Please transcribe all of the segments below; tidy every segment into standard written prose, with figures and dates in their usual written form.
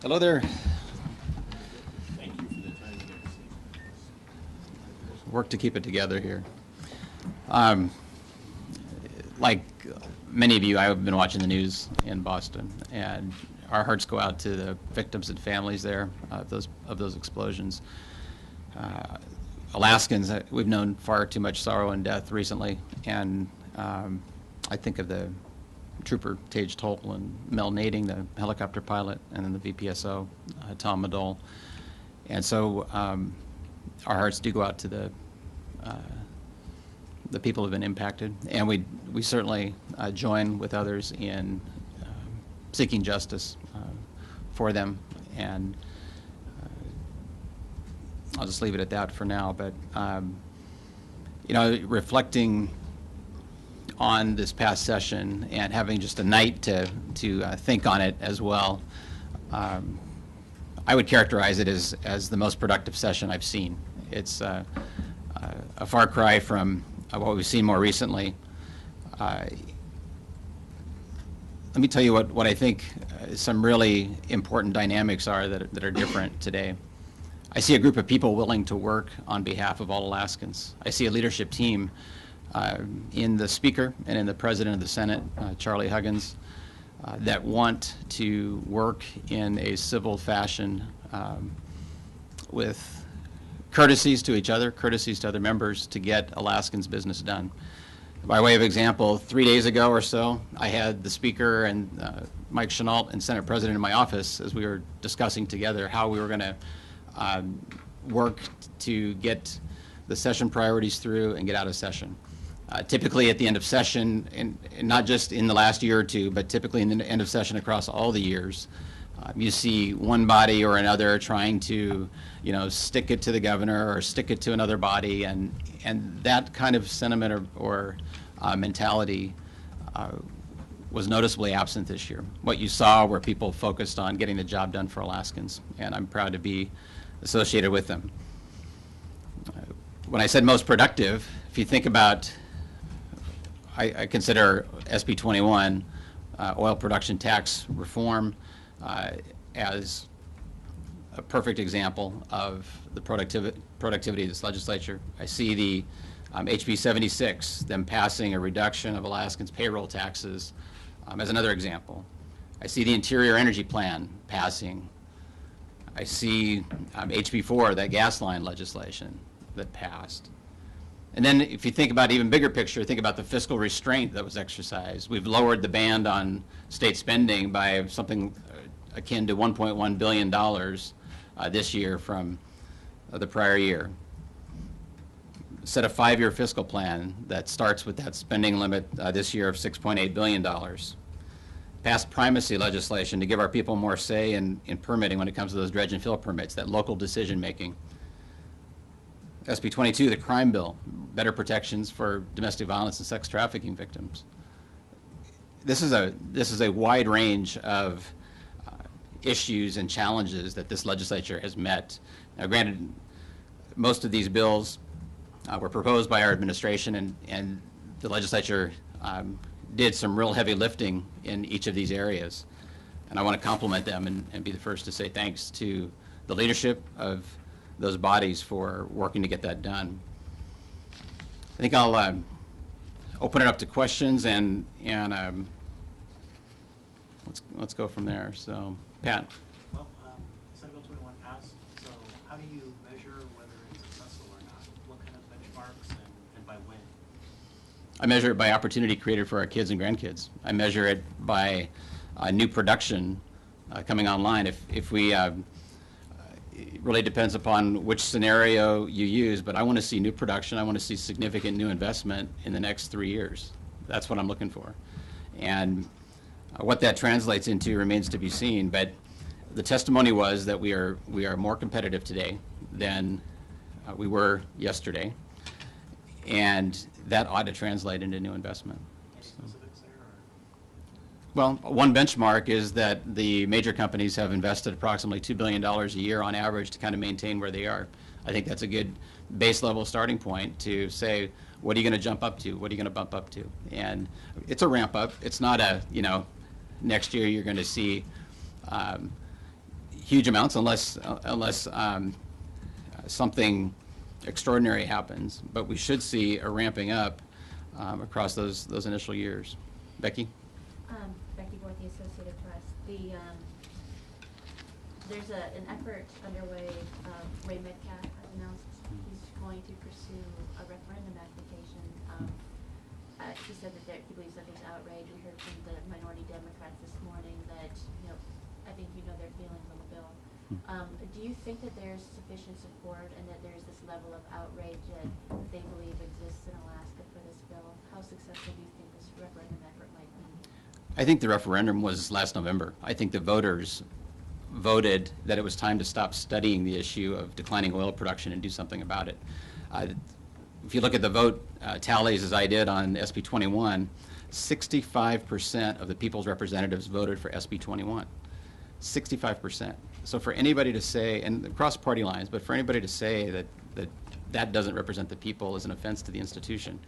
Hello there. Thank you for the time today. Work to keep it together here. Like many of you, I've been watching the news in Boston, and our hearts go out to the victims and families there of those explosions. Alaskans, we've known far too much sorrow and death recently, and I think of the Trooper Tage Toll and Mel Nading, the helicopter pilot, and then the VPSO, Tom Madole. And so our hearts do go out to the people who have been impacted, and we certainly join with others in seeking justice for them. And I'll just leave it at that for now. But you know, reflecting on this past session and having just a night to think on it as well, I would characterize it as the most productive session I've seen. It's a far cry from what we've seen more recently. Let me tell you what I think some really important dynamics are that are different today. I see a group of people willing to work on behalf of all Alaskans. I see a leadership team in the Speaker and in the President of the Senate, Charlie Huggins, that want to work in a civil fashion with courtesies to each other, courtesies to other members, to get Alaskans' business done. By way of example, 3 days ago or so, I had the Speaker and Mike Chenault and Senate President in my office as we were discussing together how we were going to work to get the session priorities through and get out of session. Typically at the end of session, and not just in the last year or two, but typically in the end of session across all the years, you see one body or another trying to, you know, stick it to the governor or stick it to another body, and that kind of sentiment or mentality was noticeably absent this year. What you saw were people focused on getting the job done for Alaskans, and I'm proud to be associated with them. When I said most productive, if you think about, I consider SB 21, oil production tax reform, as a perfect example of the productivity of this legislature. I see the HB 76, them passing a reduction of Alaskans' payroll taxes, as another example. I see the Interior Energy Plan passing. I see HB 4, that gas line legislation that passed. And then if you think about even bigger picture, think about the fiscal restraint that was exercised. We've lowered the band on state spending by something akin to $1.1 billion this year from the prior year. Set a 5-year fiscal plan that starts with that spending limit this year of $6.8 billion. Passed primacy legislation to give our people more say in permitting when it comes to those dredge and fill permits, that local decision making. SB 22, the crime bill, better protections for domestic violence and sex trafficking victims. This is a wide range of issues and challenges that this legislature has met. Now, granted, most of these bills were proposed by our administration, and the legislature did some real heavy lifting in each of these areas. And I want to compliment them and be the first to say thanks to the leadership of those bodies for working to get that done. I think I'll open it up to questions, and let's go from there. So, Pat. Well, Senate Bill 21 passed, so how do you measure whether it's successful or not? What kind of benchmarks and by when? I measure it by opportunity created for our kids and grandkids. I measure it by new production coming online. If we it really depends upon which scenario you use, but I want to see new production. I want to see significant new investment in the next 3 years. That's what I'm looking for. And what that translates into remains to be seen, but the testimony was that we are more competitive today than we were yesterday, and that ought to translate into new investment. Any specifics there? Well, one benchmark is that the major companies have invested approximately $2 billion a year on average to kind of maintain where they are. I think that's a good base level starting point to say, what are you going to jump up to? What are you going to bump up to? And it's a ramp up. It's not a, you know, next year you're going to see, huge amounts unless something extraordinary happens, but we should see a ramping up across those initial years. Becky? Becky Borth, the Associated Press. There's an effort underway. Ray Metcalf has announced he's going to pursue a referendum application. He said that he believes that there's outrage. We heard from the minority Democrats this morning that, I think their feelings on the bill. Do you think that there's sufficient support and that there's this level of outrage that they believe exists in Alaska for this bill? How successful do you think this referendum effort might be? I think the referendum was last November. I think the voters voted that it was time to stop studying the issue of declining oil production and do something about it. If you look at the vote tallies as I did on SB 21, 65% of the people's representatives voted for SB 21. 65%. So for anybody to say, and across party lines, but for anybody to say that doesn't represent the people is an offense to the institution.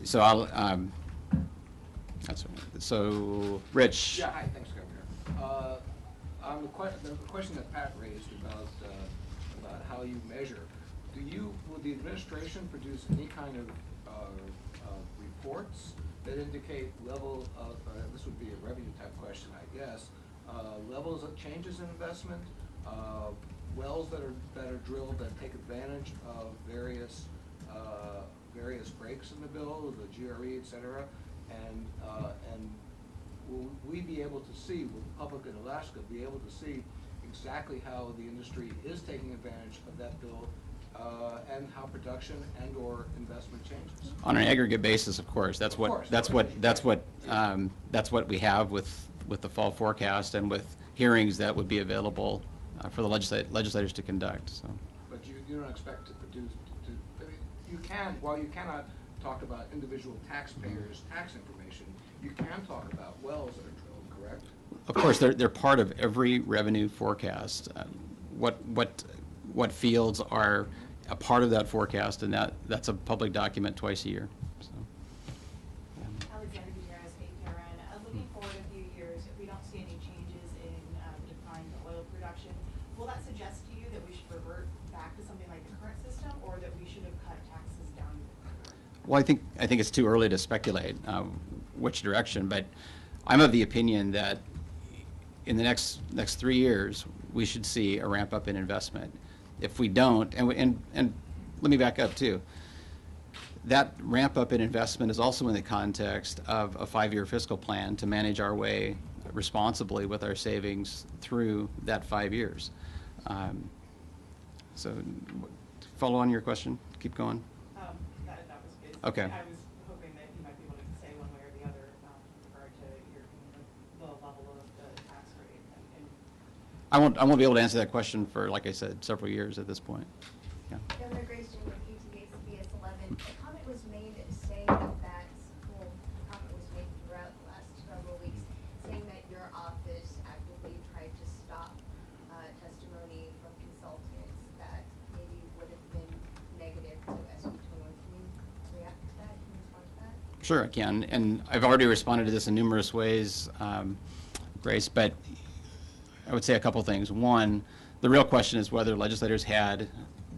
So Rich. Yeah, hi, thanks, Governor. On the question that Pat raised about how you measure, will the administration produce any kind of reports that indicate level of, this would be a revenue type question, I guess, levels of changes in investment, wells that are drilled that take advantage of various breaks in the bill, the GRE, et cetera, and will we be able to see, will the public in Alaska be able to see exactly how the industry is taking advantage of that bill and how production and/or investment changes? On an aggregate basis, of course. That's what we have with the fall forecast and with hearings that would be available for the legislators to conduct. So. But you don't expect to produce. You can, while you cannot talk about individual taxpayers' tax information, you can talk about wells that are drilled, correct? Of course, they're part of every revenue forecast. What fields are a part of that forecast, and that's a public document twice a year. So. Alexander Gutierrez, hey Karen. Looking forward a few years, if we don't see any changes in decline in oil production, will that suggest to you that we should revert back to something like the current system, or that we should have cut taxes down? Well, I think it's too early to speculate which direction, but I'm of the opinion that in the next 3 years we should see a ramp up in investment. If we don't, and let me back up too, that ramp up in investment is also in the context of a 5-year fiscal plan to manage our way responsibly with our savings through that 5 years. So, follow on your question. Keep going. That was good. Okay. I was hoping that you might be able to say one way or the other with regard to the level of the tax rate. I won't be able to answer that question for, like I said, several years at this point. Yeah. Governor Grace Jane with KTVA CBS 11. A comment was made saying that, well, a comment was made throughout the last several weeks saying that your office actively tried to stop testimony from consultants that maybe would have been negative to SB 21. Can you react to that? Can you respond to that? Sure, I can. And I've already responded to this in numerous ways, Grace, but I would say a couple things. One, the real question is whether legislators had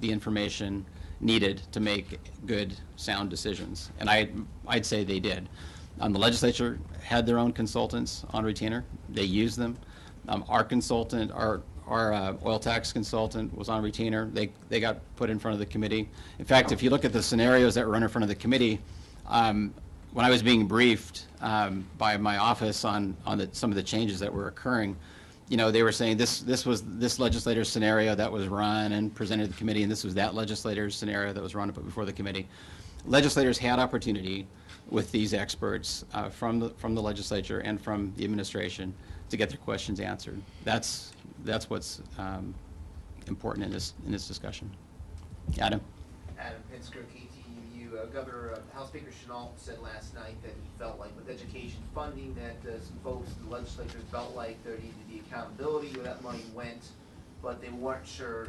the information needed to make good, sound decisions. And I'd say they did. The legislature had their own consultants on retainer. They used them. Our consultant, our oil tax consultant was on retainer. They got put in front of the committee. In fact, if you look at the scenarios that were in front of the committee, when I was being briefed by my office on some of the changes that were occurring, they were saying this was this legislator's scenario that was run and presented to the committee, and this was that legislator's scenario that was run and put before the committee. Legislators had opportunity with these experts from the legislature and from the administration to get their questions answered. That's what's important in this discussion. Adam. Adam Pinsker, KTUU. Governor, House Speaker Chenault said last night that he felt like with education funding that some folks in the legislature felt like there needed to be accountability where that money went, but they weren't sure,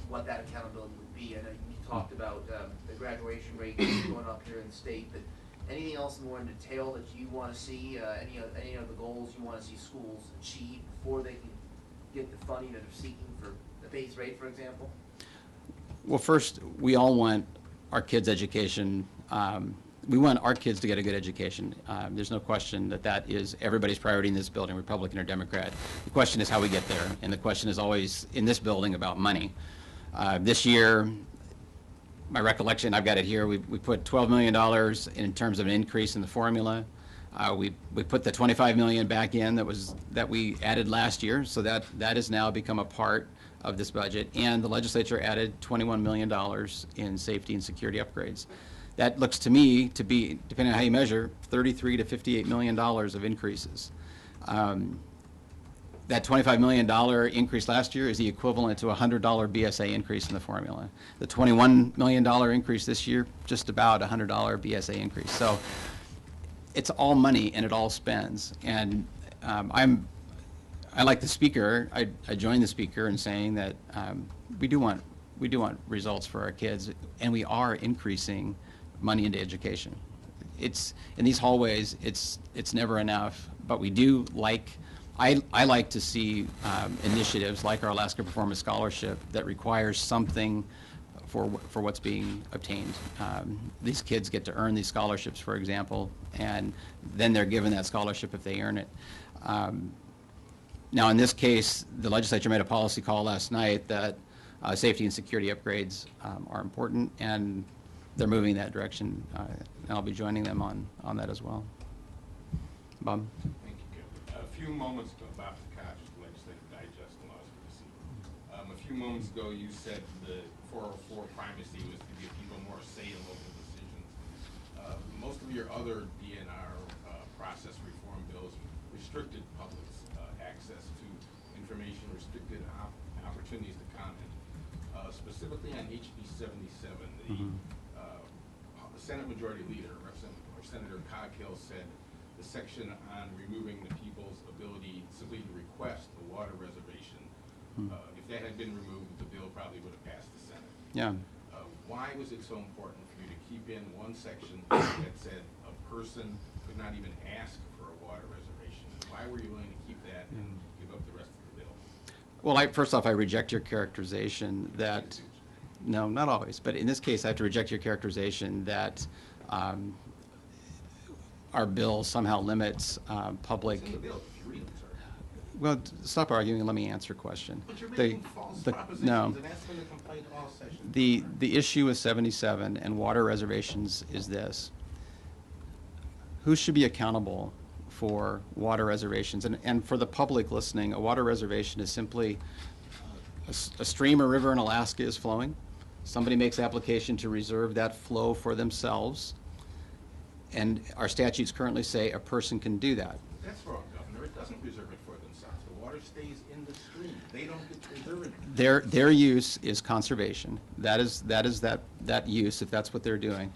what that accountability would be. I know you talked about the graduation rate going up here in the state, but Anything else more in detail that you want to see, any of the goals you want to see schools achieve before they can get the funding that they're seeking for the base rate, for example? Well, first, we all want our kids' education. We want our kids to get a good education. There's no question that that is everybody's priority in this building, Republican or Democrat. The question is how we get there, and the question is always in this building about money. This year, my recollection, I've got it here, we put $12 million in terms of an increase in the formula. We put the $25 million back in that we added last year, so that has now become a part of this budget. And the legislature added $21 million in safety and security upgrades. That looks to me to be, depending on how you measure, $33 to $58 million of increases. That $25 million increase last year is the equivalent to a $100 BSA increase in the formula. The $21 million increase this year, just about a $100 BSA increase. So it's all money and it all spends. And I like the speaker. I join the speaker in saying that we do want results for our kids, and we are increasing money into education. It's in these hallways. It's never enough, but we do like. I like to see initiatives like our Alaska Performance Scholarship that requires something for what's being obtained. These kids get to earn these scholarships, for example, and then they're given that scholarship if they earn it. Now, in this case, the legislature made a policy call last night that safety and security upgrades are important, and they're moving in that direction, and I'll be joining them on that as well. Bob? Thank you, Kevin. A few moments ago, Bob Sakatch, Legislative Digest, and Laws for the Seat. A few moments ago, you said the 404 primacy was to give people more say in local decisions. Most of your other DNR process reform bills restricted public's access to information, restricted opportunities to comment. Specifically on HB 77, the Senate Majority Leader, Senator Coghill, said the section on removing the people's ability simply to request a water reservation, if that had been removed, the bill probably would have passed the Senate. Yeah. Why was it so important for you to keep in one section that said a person could not even ask for a water reservation? Why were you willing to keep that and give up the rest of the bill? Well, First off, I reject your characterization that, no, not always, but in this case, I have to reject your characterization that our bill somehow limits public. It's in the bill. If you read it, sir. Well, stop arguing and let me answer a question. But you're making false propositions, no. and that's been the complaint all session. The issue with 77 and water reservations is this. Who should be accountable for water reservations? And for the public listening, a water reservation is simply a stream or river in Alaska is flowing. Somebody makes application to reserve that flow for themselves. And our statutes currently say a person can do that. That's wrong, Governor. It doesn't reserve it for themselves. The water stays in the stream. They don't get to reserve it. Their use is conservation. That is that use, if that's what they're doing.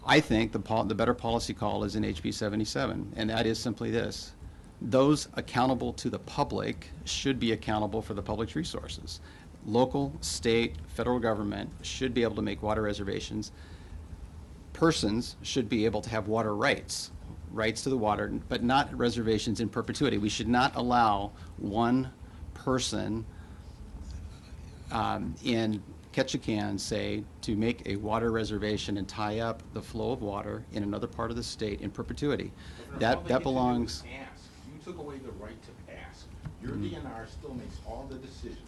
I think the better policy call is in HB 77, and that is simply this. Those accountable to the public should be accountable for the public's resources. Local, state, federal government should be able to make water reservations. Persons should be able to have water rights to the water, but not reservations in perpetuity. We should not allow one person in Ketchikan, say, to make a water reservation and tie up the flow of water in another part of the state in perpetuity. That belongs. Ask. You took away the right to ask. Your DNR still makes all the decisions.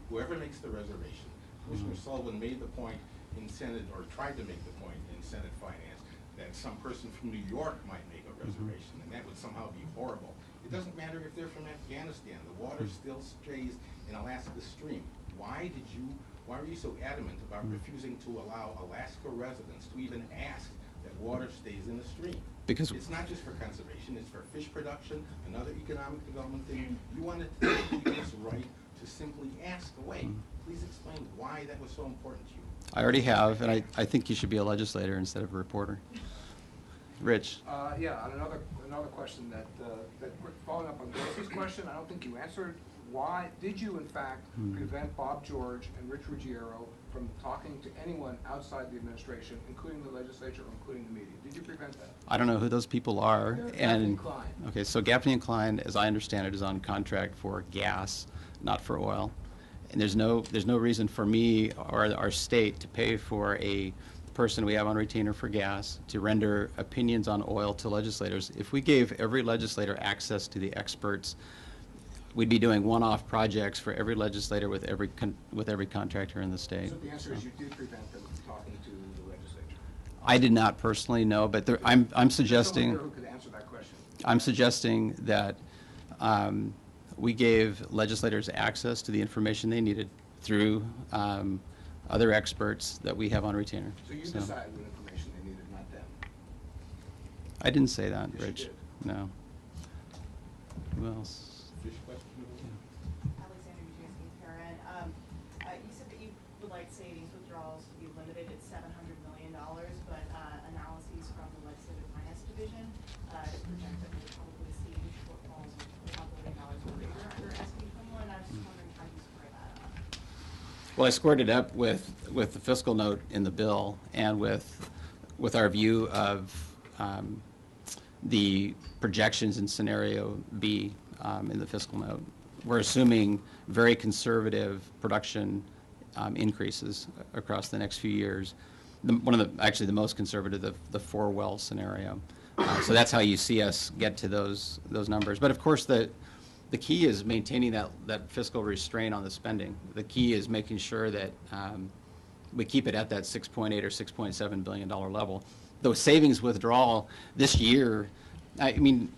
Whoever makes the reservation. Commissioner Sullivan made the point in Senate, or tried to make the point in Senate Finance, that some person from New York might make a reservation, and that would somehow be horrible. It doesn't matter if they're from Afghanistan. The water still stays in Alaska stream. Why were you so adamant about refusing to allow Alaska residents to even ask that water stays in the stream? Because it's not just for conservation, it's for fish production, another economic development thing. You wanted to give us a right to simply ask away. Please explain why that was so important to you. I already have, and I think you should be a legislator instead of a reporter. Rich. Yeah, on another question that following up on Gracie's question, I don't think you answered. Why did you, in fact, prevent Bob George and Rich Ruggiero from talking to anyone outside the administration, including the legislature or including the media? Did you prevent that? I don't know who those people are. They're Gaffney And and Klein. okay, so Gaffney and Klein, as I understand it, is on contract for gas, not for oil. And there's no reason for me or our state to pay for a person we have on retainer for gas to render opinions on oil to legislators. If we gave every legislator access to the experts, we'd be doing one-off projects for every legislator with every contractor in the state. So the answer is you did prevent them from talking to the legislature? I did not personally know, but I'm suggesting. There's someone here who could answer that question. I'm suggesting that we gave legislators access to the information they needed through other experts that we have on retainer. So you decided what information they needed, not them? I didn't say that, Yes, you Rich. did. No. Who else? Fish question? Alexander Bujanski, Karen. You said that you would like savings withdrawals to be limited at $700 million, but analyses from the Legislative Finance Division project that we're probably seeing shortfalls of $1 billion or greater under SB 21. I was just wondering how you square that up. Well, I squared it up with the fiscal note in the bill and with our view of the projections in scenario B in the fiscal note. We're assuming very conservative production increases across the next few years. Actually the most conservative, the 4-well scenario. So that's how you see us get to those numbers. But of course the key is maintaining that fiscal restraint on the spending. The key is making sure that we keep it at that $6.8 or $6.7 billion level. The savings withdrawal this year, I mean,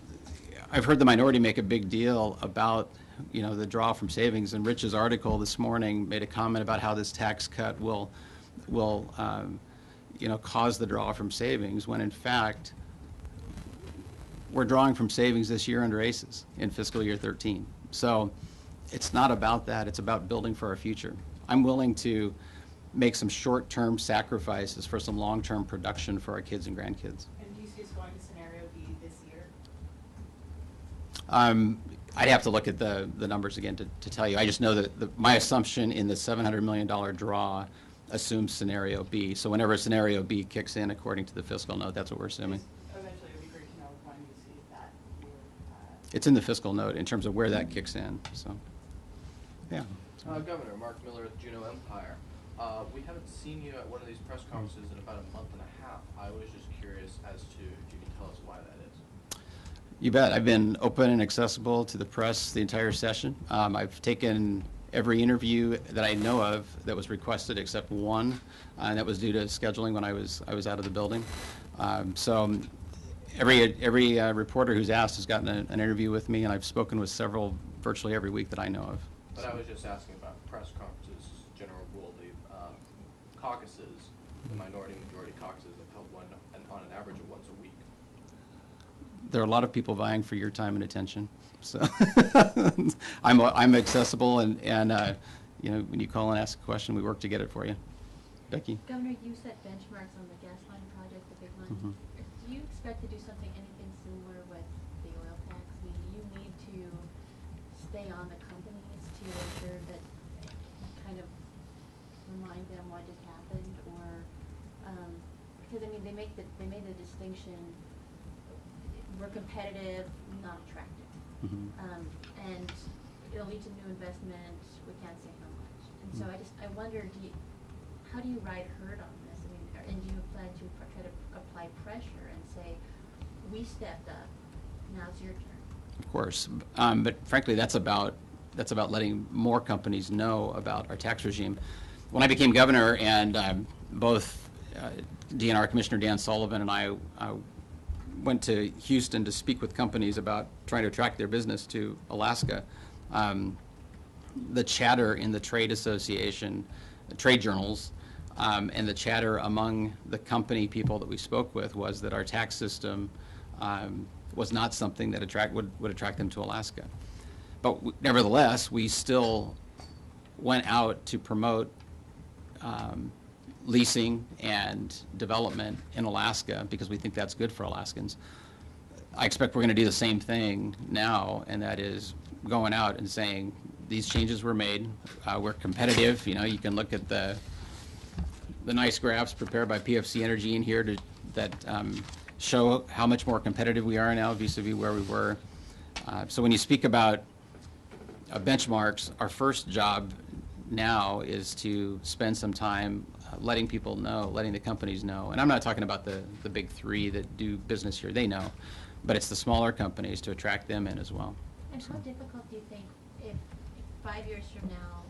I've heard the minority make a big deal about the draw from savings, and Rich's article this morning made a comment about how this tax cut will cause the draw from savings, when in fact we're drawing from savings this year under ACES in fiscal year 13. So it's not about that, it's about building for our future. I'm willing to make some short-term sacrifices for some long-term production for our kids and grandkids. And do you see us going to scenario B this year? I'd have to look at the numbers again to tell you. I just know that my assumption in the $700 million draw assumes scenario B. So whenever scenario B kicks in according to the fiscal note, that's what we're assuming. Eventually, it would be great to know when you see that year. It's in the fiscal note in terms of where that kicks in, so, yeah. Governor, Mark Miller at Juneau Empire. We haven't seen you at one of these press conferences in about a month and a half. I was just curious as to if you can tell us why that is. You bet. I've been open and accessible to the press the entire session. I've taken every interview that I know of that was requested except one, and that was due to scheduling when I was out of the building. So every reporter who's asked has gotten an interview with me, and I've spoken with several virtually every week that I know of. But I was just asking about press conferences, general rule. The caucuses, the minority-majority caucuses have held one on an average of once a week. There are a lot of people vying for your time and attention, so I'm accessible, and when you call and ask a question, we work to get it for you. Becky? Governor, you set benchmarks on the gas line project, the big one. Mhm. Do you expect to do anything similar with the oil tax? I mean, do you need to stay on the companies to ensure that kind of remind them what just happened, or because I mean they made the distinction, we're competitive, not attractive, and it'll lead to new investment. We can't say how much, and so I wonder, how do you ride herd on this? I mean, and do you plan to try to apply pressure and say, we stepped up, now it's your turn? Of course, but frankly, that's about letting more companies know about our tax regime. When I became governor, and both DNR Commissioner Dan Sullivan and I went to Houston to speak with companies about trying to attract their business to Alaska, the chatter in the trade association, the trade journals, and the chatter among the company people that we spoke with was that our tax system was not something that would attract them to Alaska. But nevertheless, we still went out to promote leasing and development in Alaska because we think that's good for Alaskans. I expect we're going to do the same thing now, and that is going out and saying these changes were made. We're competitive. You can look at the the nice graphs prepared by PFC Energy in here that show how much more competitive we are now vis-a-vis where we were. So when you speak about benchmarks, our first job now is to spend some time letting people know, letting the companies know. And I'm not talking about the big three that do business here, they know. But it's the smaller companies to attract them in as well. And how difficult do you think if 5 years from now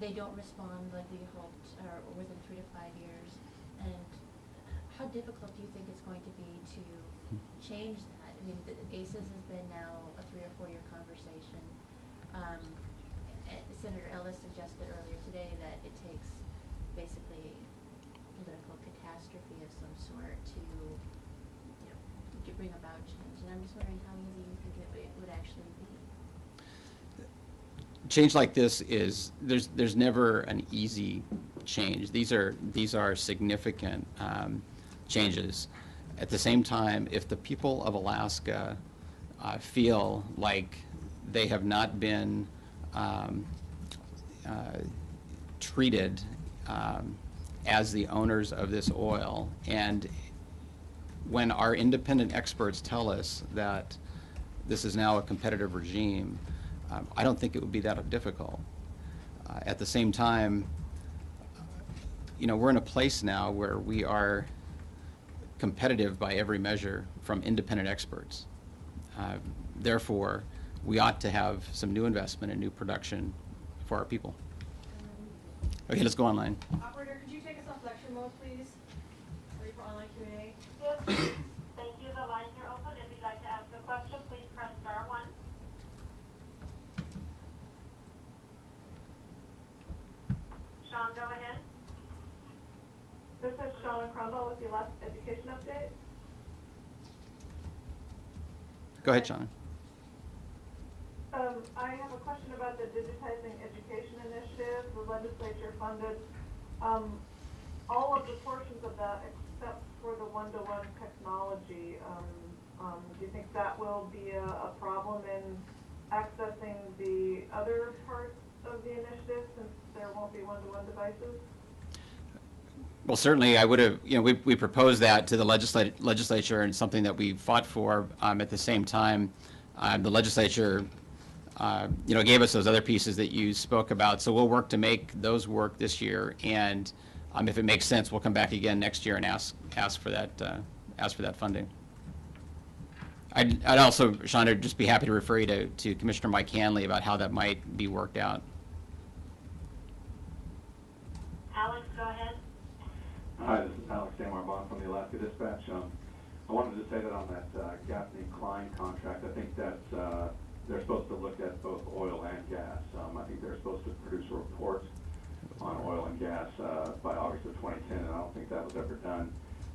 they don't respond like we hoped, or within 3 to 5 years, and how difficult do you think it's going to be to change that? I mean, the ACES has been now a 3 or 4 year conversation. Senator Ellis suggested earlier today that it takes basically political catastrophe of some sort to, to bring about change. And I'm just wondering how easy you think it would actually be. Change like this is, there's never an easy change. These are significant changes. At the same time, if the people of Alaska feel like they have not been treated as the owners of this oil, and when our independent experts tell us that this is now a competitive regime, I don't think it would be that difficult. At the same time, we're in a place now where we are competitive by every measure from independent experts. Therefore, we ought to have some new investment and new production for our people. Okay, let's go online. Operator, could you take us off lecture mode, please? Ready for online Q&A? Yes. Thank you. The lines are open. If you'd like to ask a question, please press *1. Sean, go ahead. This is Sean Crumble with the Alaska Education Update. Go ahead, Sean. I have a question about the Digitizing Education Initiative. The legislature funded all of the portions of that except for the one-to-one technology. Do you think that will be a problem in accessing the other parts of the initiative since there won't be one-to-one devices? Well, certainly, I would have, we proposed that to the legislature, and something that we fought for. At the same time, the legislature, gave us those other pieces that you spoke about. So we'll work to make those work this year, and if it makes sense, we'll come back again next year and ask for that funding. I'd also, Sean, I'd just be happy to refer you to Commissioner Mike Hanley about how that might be worked out. Alex, go ahead. Hi, this is Alex Damar-Bond from the Alaska Dispatch. I wanted to say that on that Gaffney-Klein contract, I think that they're supposed to look at both oil and gas. I think they're supposed to produce a report on oil and gas by August of 2010, and I don't think that was ever done.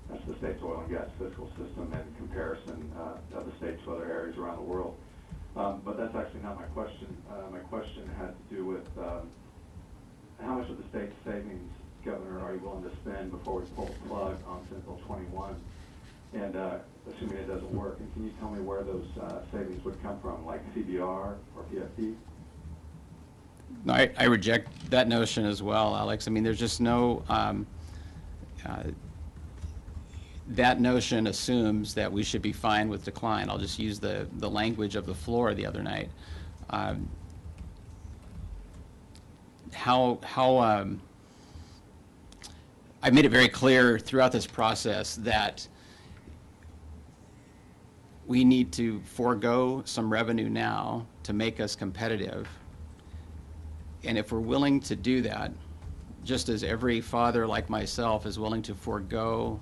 That's the state's oil and gas fiscal system in comparison of the state to other areas around the world. But that's actually not my question. My question had to do with how much of the state's savings, Governor, are you willing to spend before we pull the plug on Sentinel 21? And assuming it doesn't work, and can you tell me where those savings would come from, like CBR or PFD? No, I reject that notion as well, Alex. I mean, there's just no, that notion assumes that we should be fine with decline. I'll just use the language of the floor the other night. I've made it very clear throughout this process that we need to forego some revenue now to make us competitive. And if we're willing to do that, just as every father like myself is willing to forego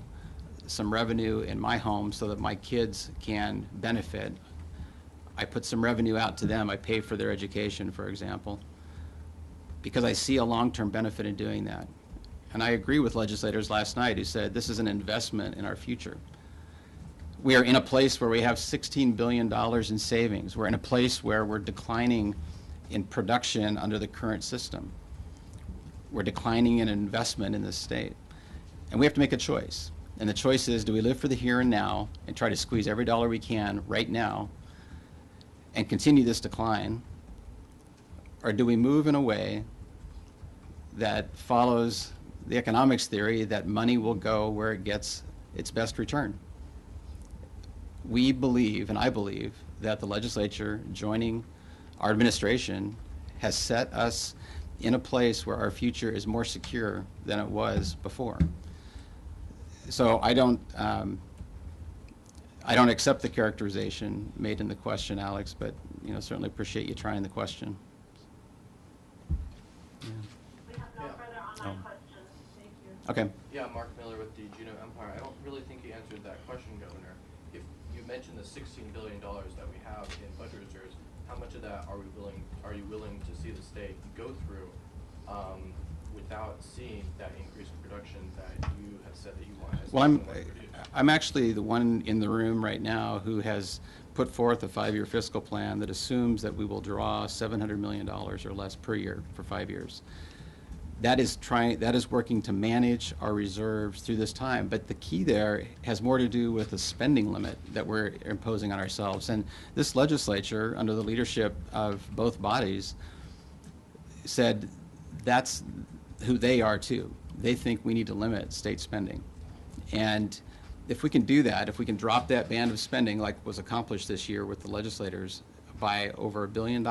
some revenue in my home so that my kids can benefit, I put some revenue out to them. I pay for their education, for example, because I see a long-term benefit in doing that. And I agree with legislators last night who said this is an investment in our future. We are in a place where we have $16 billion in savings. We're in a place where we're declining in production under the current system. We're declining in investment in this state. And we have to make a choice. And the choice is, do we live for the here and now and try to squeeze every dollar we can right now and continue this decline? Or do we move in a way that follows the economics theory that money will go where it gets its best return. We believe, and I believe, that the legislature joining our administration has set us in a place where our future is more secure than it was before. So I don't accept the characterization made in the question, Alex, but certainly appreciate you trying the question. Yeah. We have no further online questions. Thank you. Okay. Yeah, Mark Miller with the Juneau Empire. I don't really think you answered that question, Governor. If you mentioned the $16 billion that we have in budget reserves, how much of that are you willing to see the state go through without seeing that increase in production that you have said that you want? Well, I'm actually the one in the room right now who has put forth a 5-year fiscal plan that assumes that we will draw $700 million or less per year for 5 years. That is working to manage our reserves through this time. But the key there has more to do with the spending limit that we're imposing on ourselves. And this legislature, under the leadership of both bodies, said that's who they are too. They think we need to limit state spending. And if we can do that, if we can drop that band of spending like was accomplished this year with the legislators by over $1 billion,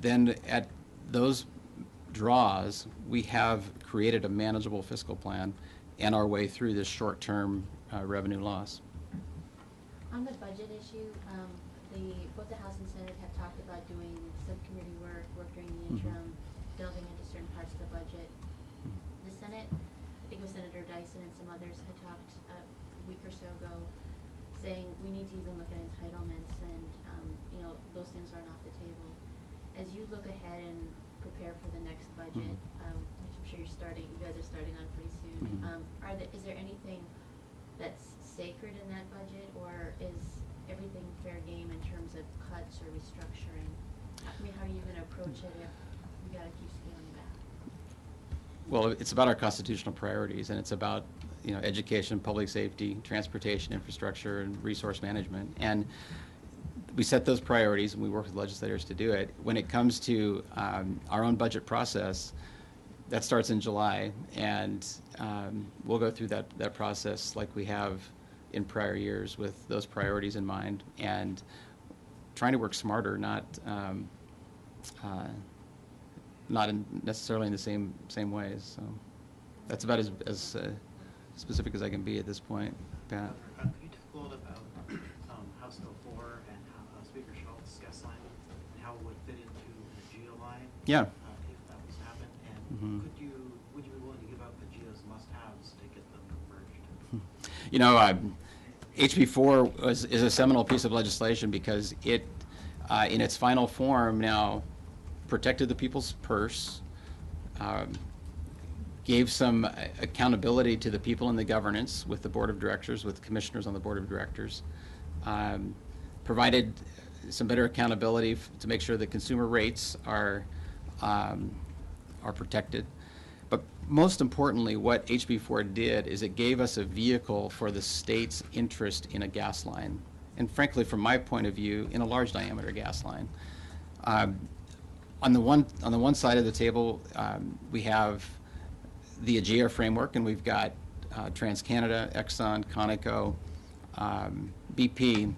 then at those draws, we have created a manageable fiscal plan and our way through this short-term revenue loss. On the budget issue, both the House and Senate have talked about doing subcommittee work during the interim, delving into certain parts of the budget. The Senate, I think it was Senator Dyson and some others, had talked a week or so ago, saying we need to even look at entitlements, and those things aren't off the table. As you look ahead and prepare for the next budget, which I'm sure you guys are starting on pretty soon, is there anything that's sacred in that budget, or is everything fair game in terms of cuts or restructuring? I mean, how are you going to approach it if you got to keep scaling back? Well, it's about our constitutional priorities, and it's about education, public safety, transportation, infrastructure, and resource management. And we set those priorities, and we work with legislators to do it. When it comes to our own budget process, that starts in July, and we'll go through that process like we have in prior years with those priorities in mind, and trying to work smarter, not necessarily in the same ways. So that's about as specific as I can be at this point, Pat. Could you talk a little bit about House Bill 4 and how Speaker Schultz's gas line and how it would fit into the GEO line? Yeah. If that was to happen, and would you be willing to give up the GEO's must-haves to get them merged? HB 4 is a seminal piece of legislation because it, in its final form now, protected the people's purse, gave some accountability to the people in the governance with the board of directors, with commissioners on the board of directors, provided some better accountability to make sure that consumer rates are protected. But most importantly, what HB4 did is it gave us a vehicle for the state's interest in a gas line, and frankly, from my point of view, in a large diameter gas line. On the one side of the table, we have the AGEA framework, and we've got TransCanada, Exxon, Conoco, BP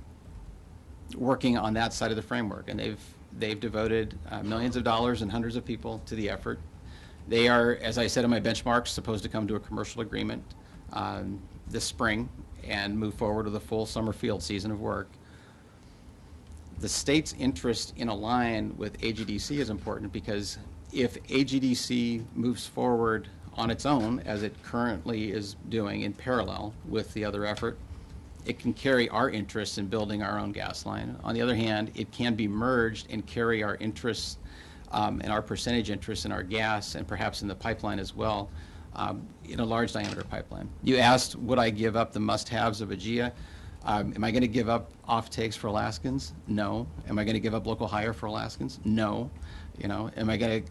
working on that side of the framework, and they've devoted millions of dollars and hundreds of people to the effort. They are, as I said in my benchmarks, supposed to come to a commercial agreement this spring and move forward with a full summer field season of work. The state's interest in a line with AGDC is important because if AGDC moves forward on its own, as it currently is doing in parallel with the other effort, it can carry our interests in building our own gas line. On the other hand, it can be merged and carry our interests and our percentage interest in our gas and perhaps in the pipeline as well, in a large diameter pipeline. You asked, would I give up the must-haves of AGEA? Am I going to give up off-takes for Alaskans? No. Am I going to give up local hire for Alaskans? No. The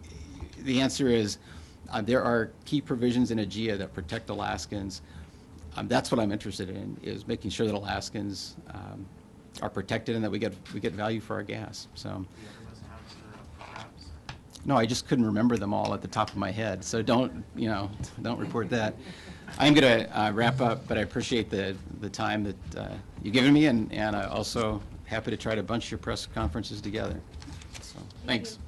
answer is there are key provisions in AGEA that protect Alaskans. That's what I'm interested in, is making sure that Alaskans are protected and that we get value for our gas. So. No, I just couldn't remember them all at the top of my head, so don't report that. I'm going to wrap up, but I appreciate the time that you've given me, and also happy to try to bunch your press conferences together. So, thanks.